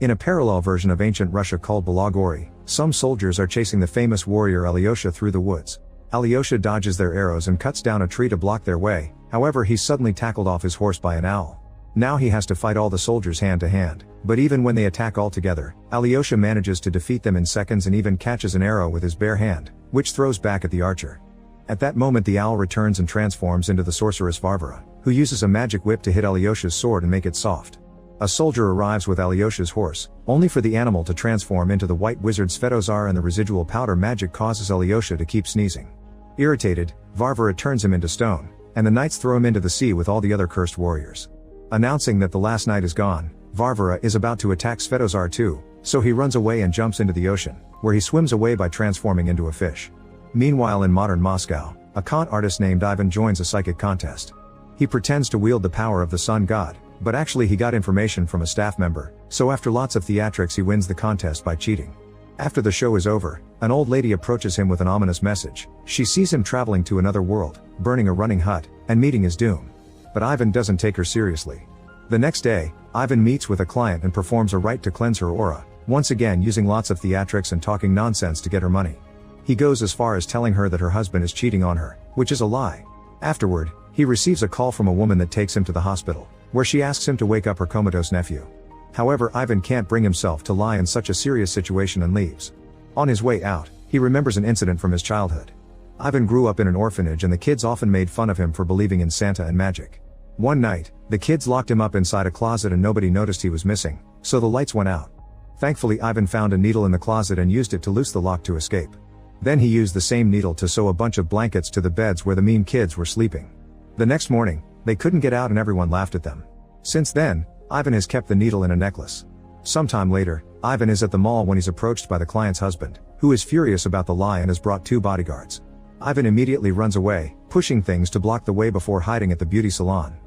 In a parallel version of ancient Russia called Balagori, some soldiers are chasing the famous warrior Alyosha through the woods. Alyosha dodges their arrows and cuts down a tree to block their way, however he's suddenly tackled off his horse by an owl. Now he has to fight all the soldiers hand to hand, but even when they attack all together, Alyosha manages to defeat them in seconds and even catches an arrow with his bare hand, which throws back at the archer. At that moment the owl returns and transforms into the sorceress Varvara, who uses a magic whip to hit Alyosha's sword and make it soft. A soldier arrives with Alyosha's horse, only for the animal to transform into the white wizard Svetozar, and the residual powder magic causes Alyosha to keep sneezing. Irritated, Varvara turns him into stone, and the knights throw him into the sea with all the other cursed warriors. Announcing that the last knight is gone, Varvara is about to attack Svetozar too, so he runs away and jumps into the ocean, where he swims away by transforming into a fish. Meanwhile in modern Moscow, a con artist named Ivan joins a psychic contest. He pretends to wield the power of the sun god, but actually he got information from a staff member, so after lots of theatrics he wins the contest by cheating. After the show is over, an old lady approaches him with an ominous message. She sees him traveling to another world, burning a running hut, and meeting his doom. But Ivan doesn't take her seriously. The next day, Ivan meets with a client and performs a rite to cleanse her aura, once again using lots of theatrics and talking nonsense to get her money. He goes as far as telling her that her husband is cheating on her, which is a lie. Afterward, he receives a call from a woman that takes him to the hospital, where she asks him to wake up her comatose nephew. However, Ivan can't bring himself to lie in such a serious situation and leaves. On his way out, he remembers an incident from his childhood. Ivan grew up in an orphanage and the kids often made fun of him for believing in Santa and magic. One night, the kids locked him up inside a closet and nobody noticed he was missing, so the lights went out. Thankfully, Ivan found a needle in the closet and used it to loose the lock to escape. Then he used the same needle to sew a bunch of blankets to the beds where the mean kids were sleeping. The next morning, they couldn't get out and everyone laughed at them. Since then, Ivan has kept the needle in a necklace. Sometime later, Ivan is at the mall when he's approached by the client's husband, who is furious about the lie and has brought 2 bodyguards. Ivan immediately runs away, pushing things to block the way before hiding at the beauty salon.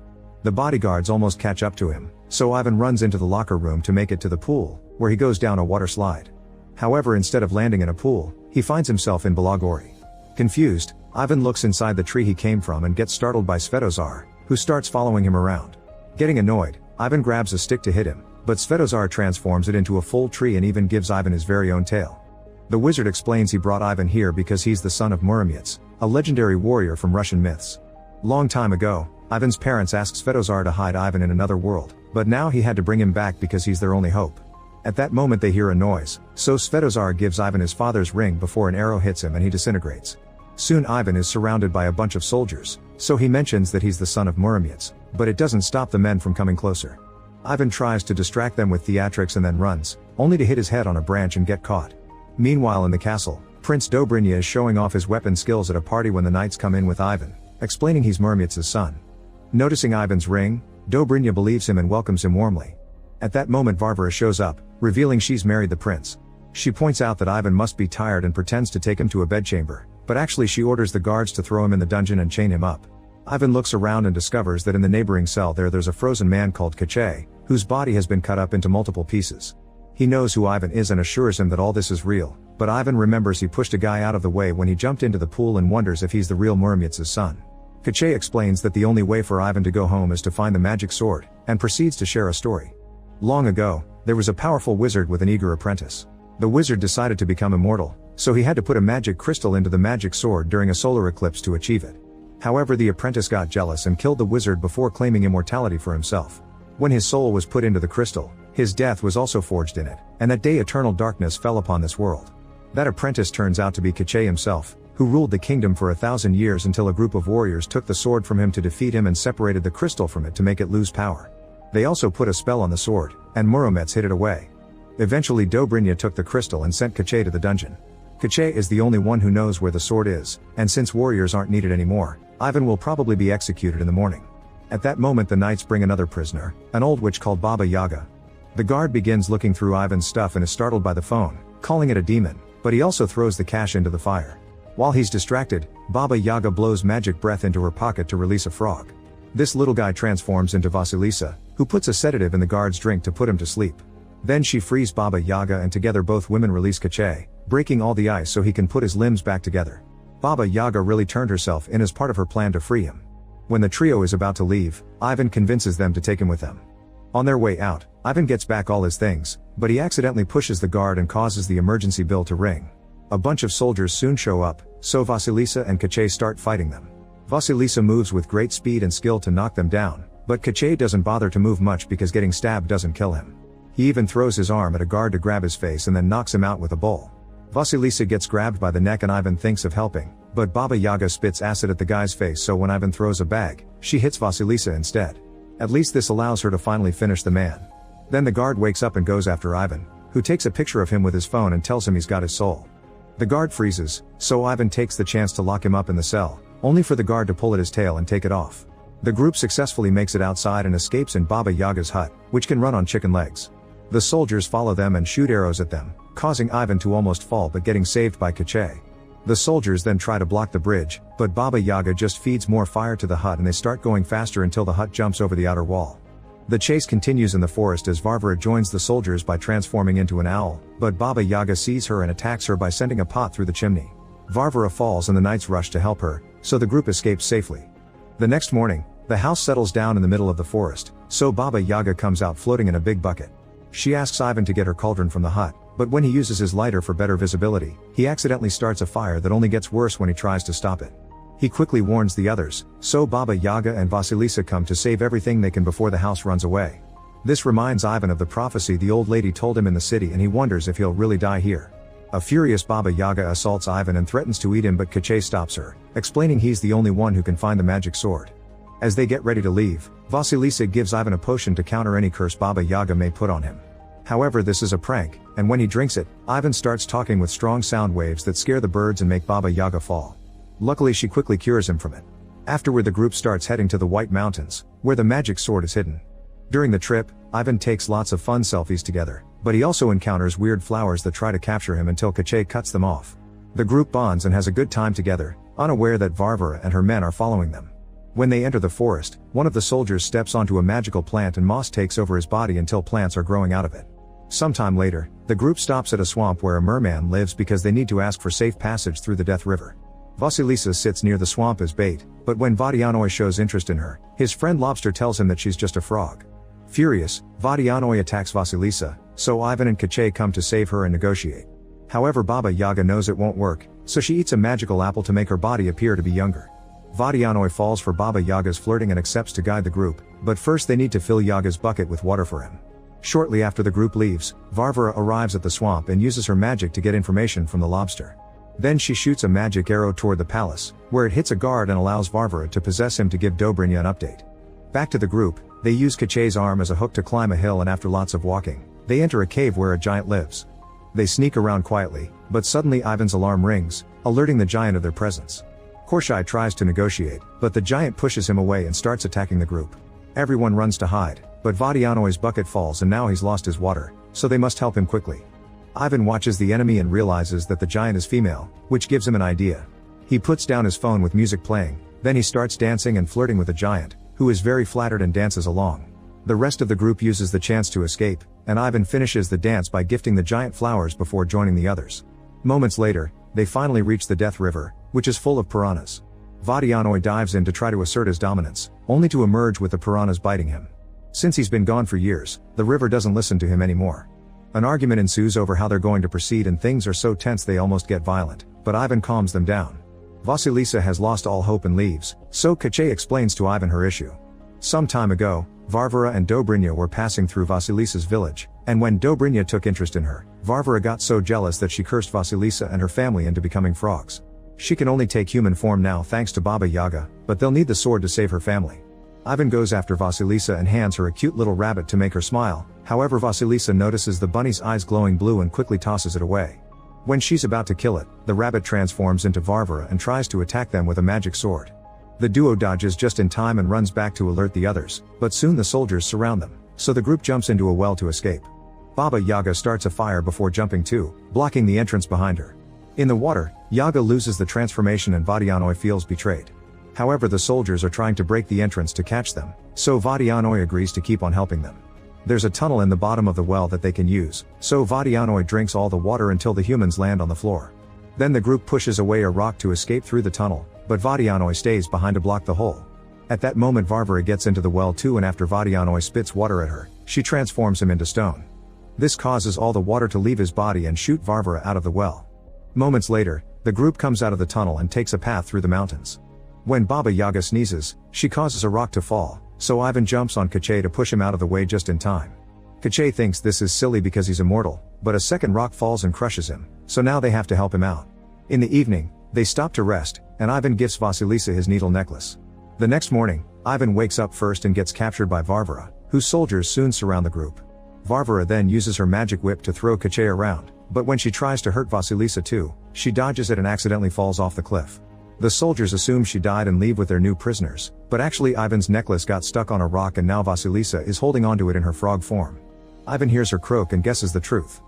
The bodyguards almost catch up to him, so Ivan runs into the locker room to make it to the pool, where he goes down a water slide. However, instead of landing in a pool, he finds himself in Balagori. Confused, Ivan looks inside the tree he came from and gets startled by Svetozar, who starts following him around. Getting annoyed, Ivan grabs a stick to hit him, but Svetozar transforms it into a full tree and even gives Ivan his very own tail. The wizard explains he brought Ivan here because he's the son of Muromets, a legendary warrior from Russian myths. Long time ago, Ivan's parents asked Svetozar to hide Ivan in another world, but now he had to bring him back because he's their only hope. At that moment they hear a noise, so Svetozar gives Ivan his father's ring before an arrow hits him and he disintegrates. Soon Ivan is surrounded by a bunch of soldiers, so he mentions that he's the son of Muromets, but it doesn't stop the men from coming closer. Ivan tries to distract them with theatrics and then runs, only to hit his head on a branch and get caught. Meanwhile in the castle, Prince Dobrynya is showing off his weapon skills at a party when the knights come in with Ivan, explaining he's Muromets' son. Noticing Ivan's ring, Dobrynya believes him and welcomes him warmly. At that moment Varvara shows up, revealing she's married the prince. She points out that Ivan must be tired and pretends to take him to a bedchamber, but actually she orders the guards to throw him in the dungeon and chain him up. Ivan looks around and discovers that in the neighboring cell there's a frozen man called Kache, whose body has been cut up into multiple pieces. He knows who Ivan is and assures him that all this is real, but Ivan remembers he pushed a guy out of the way when he jumped into the pool and wonders if he's the real Muromets' son. Kache explains that the only way for Ivan to go home is to find the magic sword, and proceeds to share a story. Long ago, there was a powerful wizard with an eager apprentice. The wizard decided to become immortal, so he had to put a magic crystal into the magic sword during a solar eclipse to achieve it. However, the apprentice got jealous and killed the wizard before claiming immortality for himself. When his soul was put into the crystal, his death was also forged in it, and that day eternal darkness fell upon this world. That apprentice turns out to be Kache himself, who ruled the kingdom for 1,000 years until a group of warriors took the sword from him to defeat him and separated the crystal from it to make it lose power. They also put a spell on the sword, and Muromets hid it away. Eventually Dobrynya took the crystal and sent Kache to the dungeon. Kache is the only one who knows where the sword is, and since warriors aren't needed anymore, Ivan will probably be executed in the morning. At that moment the knights bring another prisoner, an old witch called Baba Yaga. The guard begins looking through Ivan's stuff and is startled by the phone, calling it a demon, but he also throws the cash into the fire. While he's distracted, Baba Yaga blows magic breath into her pocket to release a frog. This little guy transforms into Vasilisa, who puts a sedative in the guard's drink to put him to sleep. Then she frees Baba Yaga and together both women release Kache, breaking all the ice so he can put his limbs back together. Baba Yaga really turned herself in as part of her plan to free him. When the trio is about to leave, Ivan convinces them to take him with them. On their way out, Ivan gets back all his things, but he accidentally pushes the guard and causes the emergency bell to ring. A bunch of soldiers soon show up, so Vasilisa and Kache start fighting them. Vasilisa moves with great speed and skill to knock them down, but Kache doesn't bother to move much because getting stabbed doesn't kill him. He even throws his arm at a guard to grab his face and then knocks him out with a bowl. Vasilisa gets grabbed by the neck and Ivan thinks of helping, but Baba Yaga spits acid at the guy's face, so when Ivan throws a bag, she hits Vasilisa instead. At least this allows her to finally finish the man. Then the guard wakes up and goes after Ivan, who takes a picture of him with his phone and tells him he's got his soul. The guard freezes, so Ivan takes the chance to lock him up in the cell, only for the guard to pull at his tail and take it off. The group successfully makes it outside and escapes in Baba Yaga's hut, which can run on chicken legs. The soldiers follow them and shoot arrows at them, causing Ivan to almost fall but getting saved by Kache. The soldiers then try to block the bridge, but Baba Yaga just feeds more fire to the hut and they start going faster until the hut jumps over the outer wall. The chase continues in the forest as Varvara joins the soldiers by transforming into an owl, but Baba Yaga sees her and attacks her by sending a pot through the chimney. Varvara falls and the knights rush to help her, so the group escapes safely. The next morning, the house settles down in the middle of the forest, so Baba Yaga comes out floating in a big bucket. She asks Ivan to get her cauldron from the hut, but when he uses his lighter for better visibility, he accidentally starts a fire that only gets worse when he tries to stop it. He quickly warns the others, so Baba Yaga and Vasilisa come to save everything they can before the house runs away. This reminds Ivan of the prophecy the old lady told him in the city and he wonders if he'll really die here. A furious Baba Yaga assaults Ivan and threatens to eat him, but Kache stops her, explaining he's the only one who can find the magic sword. As they get ready to leave, Vasilisa gives Ivan a potion to counter any curse Baba Yaga may put on him. However, this is a prank, and when he drinks it, Ivan starts talking with strong sound waves that scare the birds and make Baba Yaga fall. Luckily she quickly cures him from it. Afterward the group starts heading to the White Mountains, where the magic sword is hidden. During the trip, Ivan takes lots of fun selfies together, but he also encounters weird flowers that try to capture him until Kache cuts them off. The group bonds and has a good time together, unaware that Varvara and her men are following them. When they enter the forest, one of the soldiers steps onto a magical plant and moss takes over his body until plants are growing out of it. Sometime later, the group stops at a swamp where a merman lives because they need to ask for safe passage through the Death River. Vasilisa sits near the swamp as bait, but when Vadianoi shows interest in her, his friend Lobster tells him that she's just a frog. Furious, Vadianoi attacks Vasilisa, so Ivan and Kache come to save her and negotiate. However, Baba Yaga knows it won't work, so she eats a magical apple to make her body appear to be younger. Vadianoi falls for Baba Yaga's flirting and accepts to guide the group, but first they need to fill Yaga's bucket with water for him. Shortly after the group leaves, Varvara arrives at the swamp and uses her magic to get information from the lobster. Then she shoots a magic arrow toward the palace, where it hits a guard and allows Varvara to possess him to give Dobrynya an update. Back to the group, they use Kache's arm as a hook to climb a hill, and after lots of walking, they enter a cave where a giant lives. They sneak around quietly, but suddenly Ivan's alarm rings, alerting the giant of their presence. Korshai tries to negotiate, but the giant pushes him away and starts attacking the group. Everyone runs to hide, but Vadianoi's bucket falls and now he's lost his water, so they must help him quickly. Ivan watches the enemy and realizes that the giant is female, which gives him an idea. He puts down his phone with music playing, then he starts dancing and flirting with the giant, who is very flattered and dances along. The rest of the group uses the chance to escape, and Ivan finishes the dance by gifting the giant flowers before joining the others. Moments later, they finally reach the Death River, which is full of piranhas. Vadianoi dives in to try to assert his dominance, only to emerge with the piranhas biting him. Since he's been gone for years, the river doesn't listen to him anymore. An argument ensues over how they're going to proceed and things are so tense they almost get violent, but Ivan calms them down. Vasilisa has lost all hope and leaves, so Kache explains to Ivan her issue. Some time ago, Varvara and Dobrynya were passing through Vasilisa's village, and when Dobrynya took interest in her, Varvara got so jealous that she cursed Vasilisa and her family into becoming frogs. She can only take human form now thanks to Baba Yaga, but they'll need the sword to save her family. Ivan goes after Vasilisa and hands her a cute little rabbit to make her smile, however Vasilisa notices the bunny's eyes glowing blue and quickly tosses it away. When she's about to kill it, the rabbit transforms into Varvara and tries to attack them with a magic sword. The duo dodges just in time and runs back to alert the others, but soon the soldiers surround them, so the group jumps into a well to escape. Baba Yaga starts a fire before jumping too, blocking the entrance behind her. In the water, Yaga loses the transformation and Vadianoi feels betrayed. However, the soldiers are trying to break the entrance to catch them, so Vadianoi agrees to keep on helping them. There's a tunnel in the bottom of the well that they can use, so Vadianoi drinks all the water until the humans land on the floor. Then the group pushes away a rock to escape through the tunnel, but Vadianoi stays behind to block the hole. At that moment Varvara gets into the well too, and after Vadianoi spits water at her, she transforms him into stone. This causes all the water to leave his body and shoot Varvara out of the well. Moments later, the group comes out of the tunnel and takes a path through the mountains. When Baba Yaga sneezes, she causes a rock to fall, so Ivan jumps on Kache to push him out of the way just in time. Kache thinks this is silly because he's immortal, but a second rock falls and crushes him, so now they have to help him out. In the evening, they stop to rest, and Ivan gives Vasilisa his needle necklace. The next morning, Ivan wakes up first and gets captured by Varvara, whose soldiers soon surround the group. Varvara then uses her magic whip to throw Kache around, but when she tries to hurt Vasilisa too, she dodges it and accidentally falls off the cliff. The soldiers assume she died and leave with their new prisoners, but actually Ivan's necklace got stuck on a rock and now Vasilisa is holding onto it in her frog form. Ivan hears her croak and guesses the truth.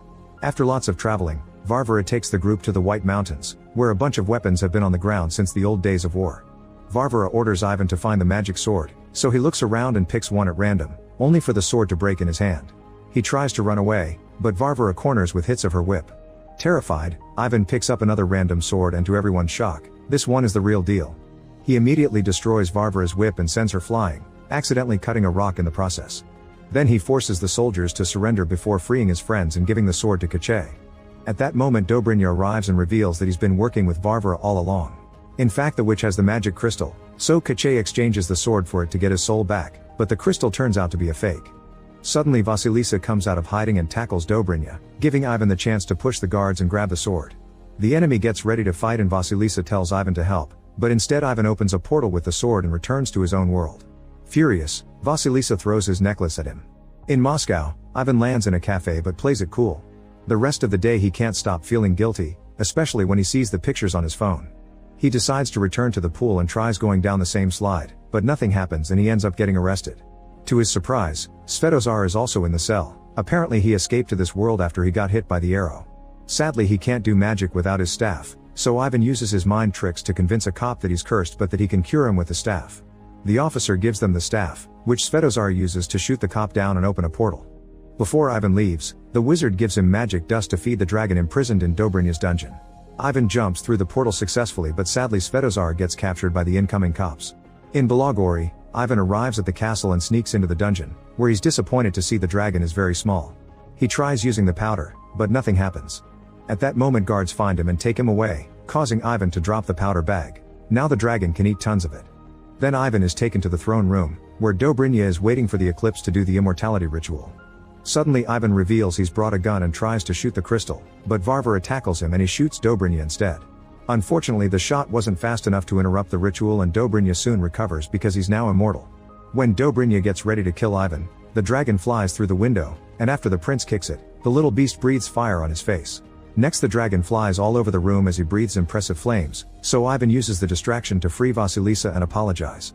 After lots of traveling, Varvara takes the group to the White Mountains, where a bunch of weapons have been on the ground since the old days of war. Varvara orders Ivan to find the magic sword, so he looks around and picks one at random, only for the sword to break in his hand. He tries to run away, but Varvara corners with hits of her whip. Terrified, Ivan picks up another random sword and to everyone's shock, this one is the real deal. He immediately destroys Varvara's whip and sends her flying, accidentally cutting a rock in the process. Then he forces the soldiers to surrender before freeing his friends and giving the sword to Kache. At that moment Dobrynya arrives and reveals that he's been working with Varvara all along. In fact the witch has the magic crystal, so Kache exchanges the sword for it to get his soul back, but the crystal turns out to be a fake. Suddenly Vasilisa comes out of hiding and tackles Dobrynya, giving Ivan the chance to push the guards and grab the sword. The enemy gets ready to fight and Vasilisa tells Ivan to help, but instead Ivan opens a portal with the sword and returns to his own world. Furious, Vasilisa throws his necklace at him. In Moscow, Ivan lands in a cafe but plays it cool. The rest of the day he can't stop feeling guilty, especially when he sees the pictures on his phone. He decides to return to the pool and tries going down the same slide, but nothing happens and he ends up getting arrested. To his surprise, Svetozar is also in the cell. Apparently he escaped to this world after he got hit by the arrow. Sadly he can't do magic without his staff, so Ivan uses his mind tricks to convince a cop that he's cursed but that he can cure him with the staff. The officer gives them the staff, which Svetozar uses to shoot the cop down and open a portal. Before Ivan leaves, the wizard gives him magic dust to feed the dragon imprisoned in Dobrynya's dungeon. Ivan jumps through the portal successfully but sadly Svetozar gets captured by the incoming cops. In Belagori, Ivan arrives at the castle and sneaks into the dungeon, where he's disappointed to see the dragon is very small. He tries using the powder, but nothing happens. At that moment guards find him and take him away, causing Ivan to drop the powder bag. Now the dragon can eat tons of it. Then Ivan is taken to the throne room, where Dobrynya is waiting for the eclipse to do the immortality ritual. Suddenly Ivan reveals he's brought a gun and tries to shoot the crystal, but Varvara tackles him and he shoots Dobrynya instead. Unfortunately the shot wasn't fast enough to interrupt the ritual and Dobrynya soon recovers because he's now immortal. When Dobrynya gets ready to kill Ivan, the dragon flies through the window, and after the prince kicks it, the little beast breathes fire on his face. Next the dragon flies all over the room as he breathes impressive flames, so Ivan uses the distraction to free Vasilisa and apologize.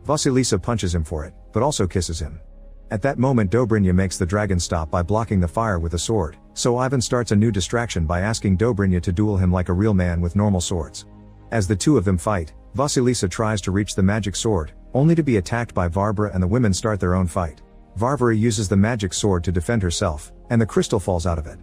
Vasilisa punches him for it, but also kisses him. At that moment Dobrynya makes the dragon stop by blocking the fire with a sword, so Ivan starts a new distraction by asking Dobrynya to duel him like a real man with normal swords. As the two of them fight, Vasilisa tries to reach the magic sword, only to be attacked by Varvara and the women start their own fight. Varvara uses the magic sword to defend herself, and the crystal falls out of it.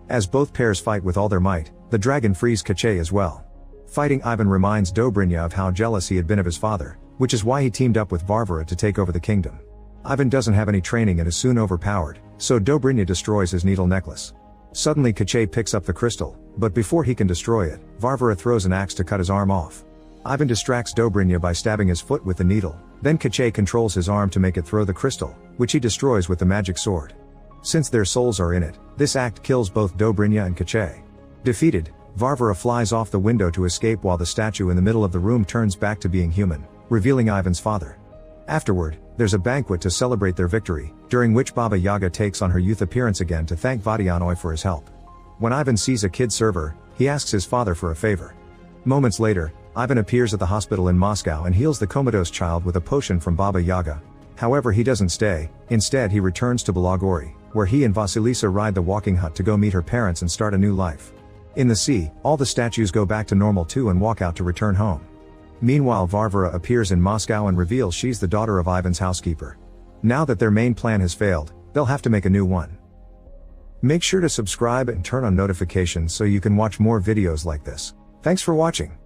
As both pairs fight with all their might, the dragon frees Kache as well. Fighting Ivan reminds Dobrynya of how jealous he had been of his father, which is why he teamed up with Varvara to take over the kingdom. Ivan doesn't have any training and is soon overpowered, so Dobrynya destroys his needle necklace. Suddenly Kache picks up the crystal, but before he can destroy it, Varvara throws an axe to cut his arm off. Ivan distracts Dobrynya by stabbing his foot with the needle, then Kache controls his arm to make it throw the crystal, which he destroys with the magic sword. Since their souls are in it, this act kills both Dobrynya and Kache. Defeated, Varvara flies off the window to escape while the statue in the middle of the room turns back to being human, revealing Ivan's father. Afterward, there's a banquet to celebrate their victory, during which Baba Yaga takes on her youth appearance again to thank Vadianoi for his help. When Ivan sees a kid server, he asks his father for a favor. Moments later, Ivan appears at the hospital in Moscow and heals the comatose child with a potion from Baba Yaga. However he doesn't stay, instead he returns to Belagori, where he and Vasilisa ride the walking hut to go meet her parents and start a new life. In the sea, all the statues go back to normal too and walk out to return home. Meanwhile Varvara appears in Moscow and reveals she's the daughter of Ivan's housekeeper. Now that their main plan has failed, they'll have to make a new one. Make sure to subscribe and turn on notifications so you can watch more videos like this. Thanks for watching.